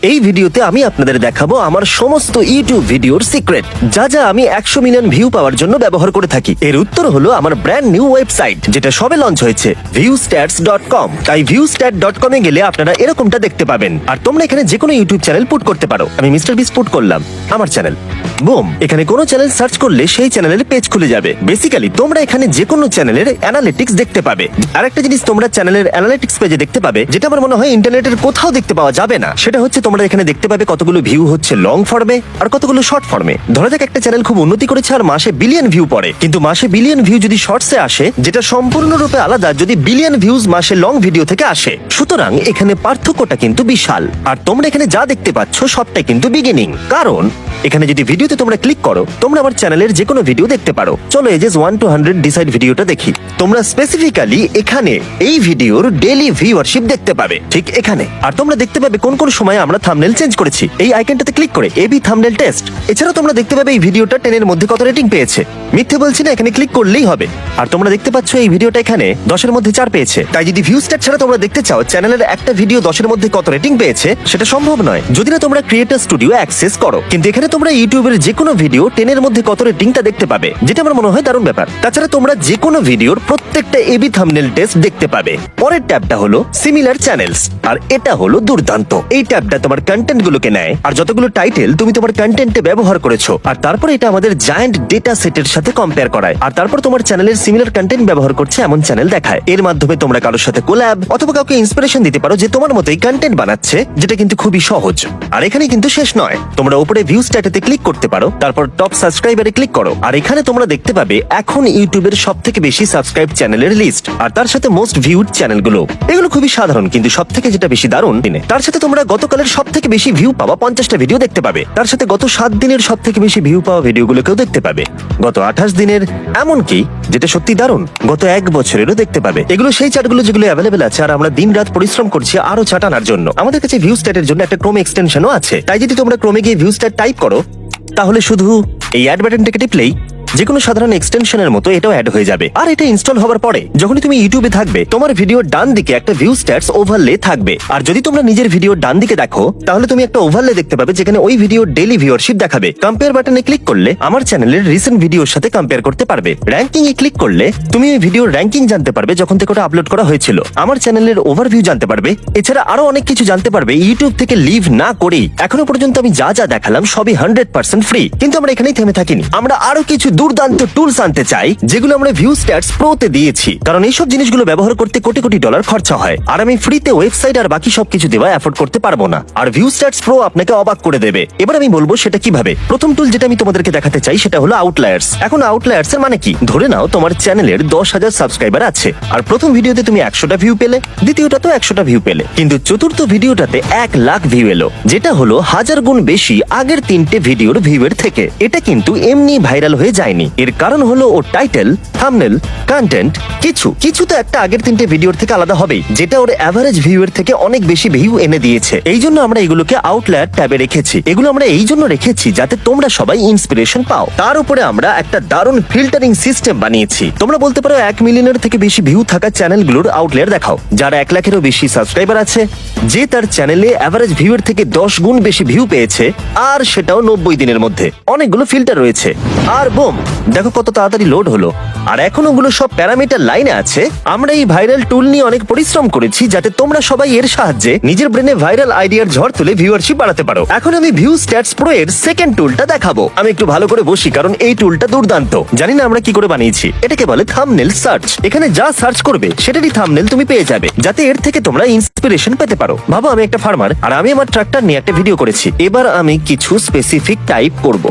এই ভিডিওতে আমি আপনাদের দেখাবো আমার সমস্ত ইউটিউব ভিডিওর সিক্রেট, যা যা আমি 100 মিলিয়ন ভিউ পাওয়ার জন্য ব্যবহার করে থাকি। এর উত্তর হলো আমার ব্র্যান্ড নিউ ওয়েবসাইট, যেটা সবে লঞ্চ হয়েছে, viewstats.com। তাই viewstat.com এ গেলে আপনারা এরকমটা দেখতে পাবেন। আর তোমরা এখানে যে কোনো ইউটিউব চ্যানেল পুট করতে পারো। আমি মিস্টার বিস পুট করলাম আমার চ্যানেল, বুম। এখানে কোনো চ্যানেল সার্চ করলে সেই চ্যানেলের পেজ খুলে যাবে। বেসিক্যালি তোমরা এখানে যে কোনো চ্যানেলের অ্যানালিটিক্স দেখতে পাবে। আরেকটা জিনিস তোমরা চ্যানেলের অ্যানালিটিক্স পেজে দেখতে পাবে, যেটা আমার মনে হয় ইন্টারনেটের কোথাও দেখতে পাওয়া যাবে না। সেটা হচ্ছে তোমরা এখানে দেখতে পাবে কতগুলো ভিউ হচ্ছে লং ফর্মে আর কতগুলো শর্ট ফর্মে। ধরা যাক একটা চ্যানেল খুব উন্নতি করেছে আর মাসে বিলিয়ন ভিউ পড়ে, কিন্তু মাসে বিলিয়ন ভিউ যদি শর্টসে আসে, যেটা সম্পূর্ণরূপে আলাদা যদি বিলিয়ন ভিউজ মাসে লং ভিডিও থেকে আসে। সুতরাং এখানে পার্থক্যটা কিন্তু বিশাল। আর তোমরা এখানে যা দেখতে পাচ্ছ সবটাই কিন্তু বিগিনিং, কারণ এখানে যদি ভিডিওতে তোমরা ক্লিক করো, তোমরা আমার চ্যানেলের যে কোনো ভিডিও দেখতে পারো। চলো এজেস 1 to 100 ডিসাইড ভিডিওটা দেখি। তোমরা স্পেসিফিক্যালি এখানে এই ভিডিওর ডেইলি ভিউয়ারশিপ দেখতে পাবে, ঠিক এখানে। আর তোমরা দেখতে পাবে কোন কোন সময় আমরা থাম্বনেল চেঞ্জ করেছি এই আইকনটাতে ক্লিক করে, এবি থাম্বনেল টেস্ট। এছাড়াও তোমরা দেখতে পাবে এই ভিডিওটা 10 এর মধ্যে কত রেটিং পেয়েছে। মিথ্যে বলছি না, এখানে ক্লিক করলেই হবে। আর তোমরা দেখতে পাচ্ছ এই ভিডিওটা এখানে 10 এর মধ্যে 4 পেয়েছে। তাই যদি ভিউস্ট্যাট ছাড়া তোমরা দেখতে চাও চ্যানেলের একটা ভিডিও 10 এর মধ্যে কত রেটিং পেয়েছে, সেটা সম্ভব নয় যদি না তোমরা ক্রিয়েটর স্টুডিও অ্যাক্সেস করো। কিন্তু এখানে তোমরা ইউটিউবের যে কোনো ভিডিও 10 এর মধ্যে কত রেটিংটা দেখতে পাবে, যেটা আমার মনে হয় দারুণ ব্যাপার। তাছাড়া তোমরা যে কোনো ভিডিওর প্রত্যেকটা এবি থাম্বনেল টেস্ট দেখতে পাবে। পরের ট্যাবটা হলো সিমিলার চ্যানেলস, আর এটা হলো দুর্দান্ত। এই ট্যাবটা তোমার কন্টেন্ট গুলোকে নেয় আর যতগুলো টাইটেল তুমি তোমার কন্টেন্টে ব্যবহার করেছো, আর তারপর এটা আমাদের জায়ান্ট ডেটা সেটের সাথে কম্পেয়ার করায়। আর তারপর তোমার চ্যানেলের সিমিলার কন্টেন্ট ব্যবহার করছে এমন চ্যানেল দেখায়। এর মাধ্যমে তোমরা কারোর সাথে কোল্যাব অথবা কাউকে ইন্সপিরেশন দিতে পারো যে তোমার মতোই কন্টেন্ট বানাচ্ছে, যেটা কিন্তু খুবই সহজ। আর এখানে কিন্তু শেষ নয়, তোমরা উপরে ভিউ স্ট্যাটিতে ক্লিক করতে পারো, তারপর টপ সাবস্ক্রাইবারে ক্লিক করো। আর এখানে তোমরা দেখতে পাবে এখন ইউটিউবের সবথেকে বেশি সাবস্ক্রাইব চ্যানেলের লিস্ট, আর তার সাথে মোস্ট ভিউড চ্যানেলগুলো। এগুলো খুবই সাধারণ, কিন্তু সবথেকে যেটা বেশি দারুণ, তার সাথে তোমরা গতকালের সবথেকে বেশি ভিউ পাওয়া 50টা ভিডিও দেখতে পাবে। তার সাথে গত 7 দিনের সবথেকে বেশি ভিউ পাওয়া ভিডিওগুলোকেও দেখতে পাবে, গত 28 দিনের, এমনকি যেটা সত্যি দারুণ, গত 1 বছরেরও দেখতে পাবে। এগুলো সেই চার্টগুলো যেগুলো অ্যাভেলেবেল আছে, আর আমরা দিন রাত পরিশ্রম করছি আরো চার্ট আনার জন্য। আমাদের কাছে ভিউ স্ট্যাটের জন্য একটা ক্রোম এক্সটেনশনও আছে। তাই যদি তোমরা ক্রোমে গিয়ে ভিউ স্ট্যাট টাইপ করো, তাহলে শুধু এই অ্যাড বাটনটাকে টিপলেই যে কোনো সাধারণ এক্সটেনশনের মতো এটাও অ্যাড হয়ে যাবে। আর এটা ইনস্টল হওয়ার পরে যখনই তুমি ইউটিউবে থাকবে, তোমার ভিডিওর ডান দিকে একটা ভিউ স্ট্যাটস ওভারলে থাকবে। আর যদি তোমরা নিজের ভিডিওর ডান দিকে দেখো, তাহলে তুমি একটা ওভারলে দেখতে পাবে যেখানে ওই ভিডিওর ডেইলি ভিউয়ারশিপ দেখাবে। কম্পেয়ার বাটনে ক্লিক করলে আমার চ্যানেলের রিসেন্ট ভিডিওর সাথে কম্পেয়ার করতে পারবে। র‍্যাঙ্কিং এ ক্লিক করলে তুমি ওই ভিডিওর র‍্যাঙ্কিং জানতে পারবে যখন থেকে ওটা আপলোড করা হয়েছিল। আমার চ্যানেলের ওভারভিউ জানতে পারবে। এছাড়া আরো অনেক কিছু জানতে পারবে ইউটিউব থেকে লিভ না করেই। এখনো পর্যন্ত আমি যা যা দেখালাম সবই 100% ফ্রি, কিন্তু আমরা এখানেই থেমে থাকিনি। আমরা আরো কিছু দুর্দান্ত টুলস আনতে চাই, যেগুলো আমরা ভিউস্ট্যাটস প্রোতে দিয়েছি, কারণ এইসব জিনিসগুলো ব্যবহার করতে কোটি কোটি ডলার খরচা হয়। আর আমি ফ্রিতে ওয়েবসাইট আর বাকি সবকিছু দেওয়া এফোর্ড করতে পারবো না। আর ভিউস্ট্যাটস প্রো আপনাকে অবাক করে দেবে। এবার আমি বলবো সেটা কিভাবে। প্রথম টুল যেটা আমি তোমাদেরকে দেখাতে চাই সেটা হলো আউটলায়ার্স। এখন আউটলায়ার্স এর মানে কি? ধরে নাও তোমার চ্যানেলের 10,000 সাবস্ক্রাইবার আছে, আর প্রথম ভিডিওতে তুমি 100টা ভিউ পেলে, দ্বিতীয়টা তো 100টা ভিউ পেলে, কিন্তু চতুর্থ ভিডিওটাতে 1 লাখ ভিউ এলো, যেটা হলো 1000 গুণ বেশি আগের 3টে ভিডিওর ভিউয়ের থেকে। এটা কিন্তু এমনি ভাইরাল হয়ে যায়নি। এর কারণ হলো ওর টাইটেল, থাম্বনেল, কন্টেন্ট, কিছু তো একটা আগের 3টে ভিডিওর থেকে আলাদা হবেই, যেটা ওর এভারেজ ভিউয়ের থেকে অনেক বেশি ভিউ এনে দিয়েছে। এই জন্য আমরা এগুলোকে আউটলায়ার ট্যাবে রেখেছি। এগুলো আমরা এই জন্য রেখেছি যাতে তোমরা সবাই ইন্সপিরেশন পাও। তার উপরে আমরা একটা দারুণ ফিল্টারিং সিস্টেম বানিয়েছি। তোমরা বলতে পারো 1 মিলিয়নের থেকে বেশি ভিউ থাকা চ্যানেলগুলোর আউটলায়ার দেখাও। যার 1 লাখেরও বেশি সাবস্ক্রাইবার আছে, যে তার চ্যানেলে এভারেজ ভিউয়ের থেকে 10 গুণ বেশি ভিউ পেয়েছে, আর সেটাও 90 দিনের মধ্যে। অনেকগুলো ফিল্টার রয়েছে, আর বুম, দেখো কত তাড়াতাড়ি লোড হলো। আর এখন ওগুলো সব প্যারামিটার লাইনে আছে। আমরা এই ভাইরাল টুল নিয়ে অনেক পরিশ্রম করেছি যাতে তোমরা সবাই এর সাহায্যে নিজের ব্রেনে ভাইরাল আইডিয়ার ঝড় তুলে ভিউয়ারশিপ বাড়াতে পারো। এখন আমি ভিউস্ট্যাটস প্রো এর সেকেন্ড টুলটা দেখাবো। আমি একটু ভালো করে বসি, কারণ এই টুলটা দুর্দান্ত। জানি না আমরা কি করে বানিয়েছি। এটাকে বলে থাম্বনেল সার্চ। এখানে যা সার্চ করবে সেটারই থাম্বনেল তুমি পেয়ে যাবে, যাতে এর থেকে তোমরা ইন্সপিরেশন পেতে পারো। ভাবো আমি একটা ফার্মার, আর আমি আমার ট্রাক্টর নিয়ে একটা ভিডিও করেছি। এবার আমি কিছু স্পেসিফিক টাইপ করব।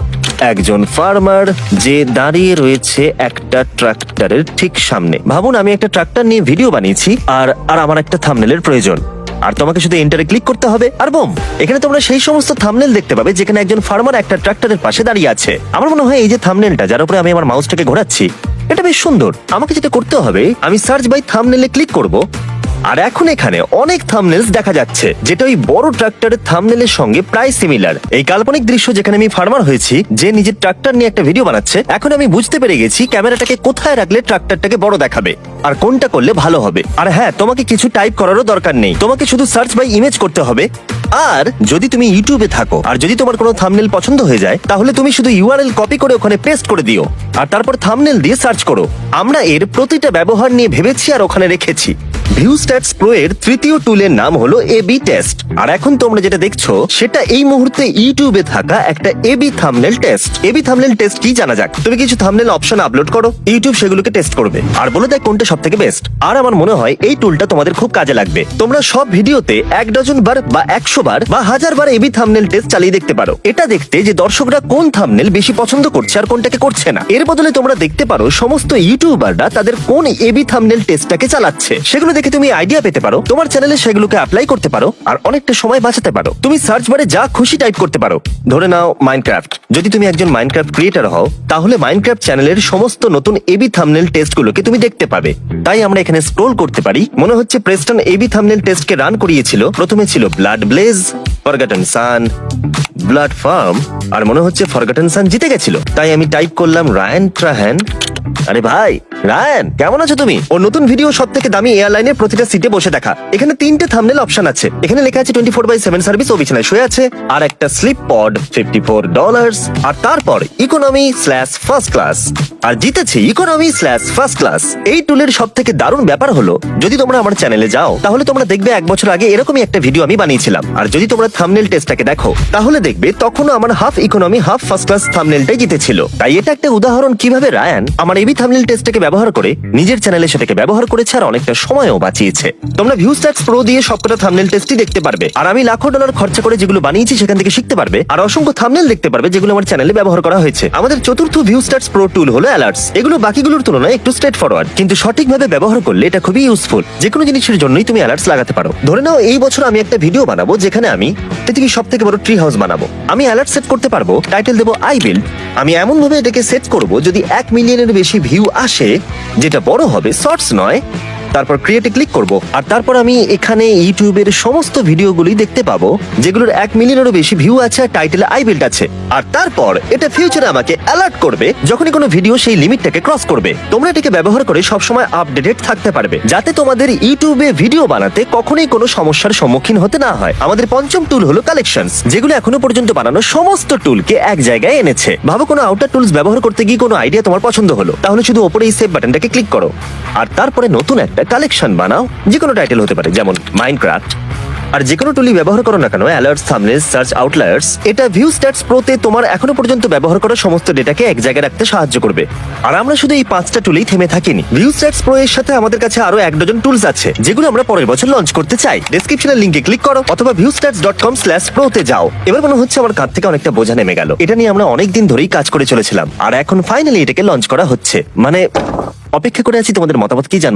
একজন ফার্মার যে দাঁড়িয়ে রয়েছে একটা ট্রাক্টরের ঠিক সামনে। ভাবুন আমি একটা ট্রাক্টর নিয়ে ভিডিও বানিয়েছি, আর আমার একটা থাম্বনেলের প্রয়োজন। আর তোমাকে শুধু এন্টারে ক্লিক করতে হবে, আর বুম, এখানে তোমরা সেই সমস্ত থাম্বনেল দেখতে পাবে যেখানে একজন ফার্মার একটা ট্রাক্টরের পাশে দাঁড়িয়ে আছে। আমার মনে হয় এই যে থাম্বনেলটা, যার উপরে আমি আমার মাউসটাকে ঘোরাচ্ছি, এটা বেশ সুন্দর। আমাকে যেটা করতে হবে, আমি সার্চ বাই থাম্বনেলে ক্লিক করব, আর এখন এখানে অনেক থাম্বনেলস দেখা যাচ্ছে, যেটা ওই বড় ট্রাক্টরের থাম্বনেলের সঙ্গে প্রায় সিমিলার। এই কাল্পনিক দৃশ্য যেখানে আমি ফার্মার হয়েছি, যে নিজের ট্রাক্টর নিয়ে একটা ভিডিও বানাচ্ছে, এখন আমি বুঝতে পেরে গেছি ক্যামেরাটাকে কোথায় রাখলে ট্রাক্টরটাকে বড় দেখাবে আর কোনটা করলে ভালো হবে। আর হ্যাঁ, তোমাকে কিছু টাইপ করারও দরকার নেই, তোমাকে শুধু সার্চ বাই ইমেজ করতে হবে। আর যদি তুমি ইউটিউবে থাকো আর যদি তোমার কোনো থাম্বনেল পছন্দ হয়ে যায়, তাহলে তুমি শুধু ইউআরএল কপি করে ওখানে পেস্ট করে দিও আর তারপর থাম্বনেল দিয়ে সার্চ করো। আমরা এর প্রতিটা ব্যবহার নিয়ে ভেবেছি আর ওখানে রেখেছি। ভিউ স্ট্যাটস প্রো এর তৃতীয় টুলের নাম হলো এবি টেস্ট। আর এখন তোমরা যেটা দেখছো সেটা এই মুহূর্তে ইউটিউবে থাকা একটা AB thumbnail test. AB thumbnail test কি জানা যাক। তুমি কিছু থাম্বনেল অপশন আপলোড করো, ইউটিউব সেগুলোকে টেস্ট করবে আর বলে দেয় কোনটা সবথেকে বেস্ট। আর আমার মনে হয় এই টুলটা তোমাদের খুব কাজে লাগবে। তোমরা সব ভিডিওতে 1 ডজন বার বা 100 বার বা 1000 বার এবি থাম্বনেল টেস্ট চালিয়ে দেখতে পারো। এটা দেখতে যে দর্শকরা কোন থাম্বনেল বেশি পছন্দ করছে আর কোনটাকে করছে না। এর বদলে তোমরা দেখতে পারো সমস্ত ইউটিউবাররা তাদের কোন এবি থাম্বনেল টেস্টটাকে চালাচ্ছে। সেগুলো দেখে তুমি আইডিয়া পেতে পারো, তোমার চ্যানেলে সেগুলোকে অ্যাপ্লাই করতে পারো আর অনেকটা সময় বাঁচাতে পারো। তুমি সার্চ বারে যা খুশি টাইপ করতে পারো। ধরে নাও মাইনক্রাফট। যদি তুমি একজন মাইনক্রাফট ক্রিয়েটর হও, তাহলে মাইনক্রাফট চ্যানেলের সমস্ত নতুন এবি থাম্বনেল টেস্টগুলোকে তুমি দেখতে পাবে। তাই আমরা এখানে স্ক্রল করতে পারি। মনে হচ্ছে প্রেস্টন এবি থাম্বনেল টেস্টকে রান করিয়েছিল। প্রথমে ছিল ব্লাড ব্লেজ, ফরগটন সান, ব্লাড ফার্ম, আর মনে হচ্ছে ফরগটন সান জিতে গেছিল। তাই আমি টাইপ করলাম রায়ান ট্রাহান। আরে ভাই রায়ান, কেমন আছো তুমি? ওর নতুন ভিডিও সব থেকে দামি এয়ারলাইনের প্রতিটা সিটে বসে দেখা। এখানে 3টে থাম্বনেল অপশন আছে। এখানে লেখা আছে 24/7 সার্ভিস, ও বিছানায় শুয়ে আছে, আর একটা স্লিপ পড $54, আর তারপর ইকোনমি/ফার্স্ট ক্লাস, আর জিতেছে ইকোনমি/ফার্স্ট ক্লাস। এই টুলের সব থেকে দারুণ ব্যাপার হলো, যদি তোমরা আমার চ্যানেলে যাও তাহলে তোমরা দেখবে 1 বছর আগে এরকমই একটা ভিডিও আমি বানিয়েছিলাম। আর যদি তোমরা থাম্বনেল টেস্টটাকে দেখো, তাহলে দেখবে তখনও আমার half economy half first class থাম্বনেলটাই জিতেছিল। তাই এটা একটা উদাহরণ কিভাবে রায়ান আমার এবি থাম্বনেল টেস্টটাকে ব্যবহার করে নিজের চ্যানেলে সেটাকে ব্যবহার করেছে আর অনেকটা সময়ও বাঁচিয়েছে। তোমরা ভিউ স্ট্যাটস প্রো দিয়ে সবকটা থাম্বনেল টেস্টই দেখতে পারবে। আর আমি লাখো ডলার খরচা করে যেগুলো বানিয়েছি সেখান থেকে শিখতে পারবে আর অসংখ্য থাম্বনেল দেখতে পারবে যেগুলো আমার চ্যানেলে ব্যবহার করা হয়েছে। আমাদের চতুর্থ ভিউ স্ট্যাটস প্রো টুল হলো অ্যালার্টস। এগুলো বাকিগুলোর তুলনায় একটু স্ট্রেট ফরওয়ার্ড, কিন্তু সঠিকভাবে ব্যবহার করলে এটা খুবই ইউজফুল। যে কোনো জিনিসের জন্যই তুমি অ্যালার্টস লাগাতে পারো। ধরে নাও এই বছর আমি একটা ভিডিও বানাবো যেখানে আমি পৃথিবীর সব থেকে বড় ট্রি হাউস বানাবো। আমি অ্যালার্ট সেট করতে পারবো, টাইটেল দেবো আই বিল্ড। আমি এমন ভাবে এটাকে সেট করব যদি 1 মিলিয়নের বেশি ভিউ আসে, যেটা বড় হবে, শর্টস নয়। তারপর ক্রিয়েটে ক্লিক করব আর তারপর আমি এখানে ইউটিউবের সমস্ত ভিডিওগুলি দেখতে পাবো যেগুলোর 1 মিলিয়নেরও বেশি ভিউ আছে আর টাইটেলে আই বিল্ড আছে। আর তারপর এটা ফিউচারে আমাকে অ্যালার্ট করবে যখনই কোনো ভিডিও সেই লিমিটটাকে ক্রস করবে। তোমরা এটাকে ব্যবহার করে সবসময় আপডেটেড থাকতে পারবে, যাতে তোমাদের ইউটিউবে ভিডিও বানাতে কখনোই কোনো সমস্যার সম্মুখীন হতে না হয়। আমাদের পঞ্চম টুল হলো কালেকশনস, যেগুলো এখনো পর্যন্ত বানানো সমস্ত টুলকে এক জায়গায় এনেছে। ভাবো কোনো আউটার টুলস ব্যবহার করতে গিয়ে কোনো আইডিয়া তোমার পছন্দ হলো, তাহলে শুধু ওপরে এই সেভ বাটনটাকে ক্লিক করো আর তারপরে নতুন একটা কালেকশন বানাও। যে কোনো টাইটেল হতে পারে, যেমন মাইনক্রাফট। আর যে কোনো টুলই ব্যবহার করো না কেন, অ্যালার্টস, থাম্বনেলস, সার্চ, আউটলায়ার্স, এটা ভিউ স্ট্যাটস প্রোতে তোমার এখনো পর্যন্ত ব্যবহার করা সমস্ত ডেটাকে এক জায়গায় রাখতে সাহায্য করবে। আর আমরা শুধু এই 5টা টুলেই থেমে থাকিনি। ভিউ স্ট্যাটস প্রো এর সাথে আমাদের কাছে আরো 1 ডজন টুলস আছে যেগুলো আমরা পরের বছর লঞ্চ করতে চাই। ডেসক্রিপশনের লিংকে ক্লিক করো অথবা viewstats.com/pro তে যাও। এবার মনে হচ্ছে আমার কাঁধ থেকে অনেকটা বোঝা নেমে গেল। এটা নিয়ে আমরা অনেক দিন ধরেই কাজ করে চলেছিলাম আর এখন ফাইনালি এটাকে লঞ্চ করা হচ্ছে। মানে অপেক্ষা করে আছি তোমাদের মতামত কি জানবো।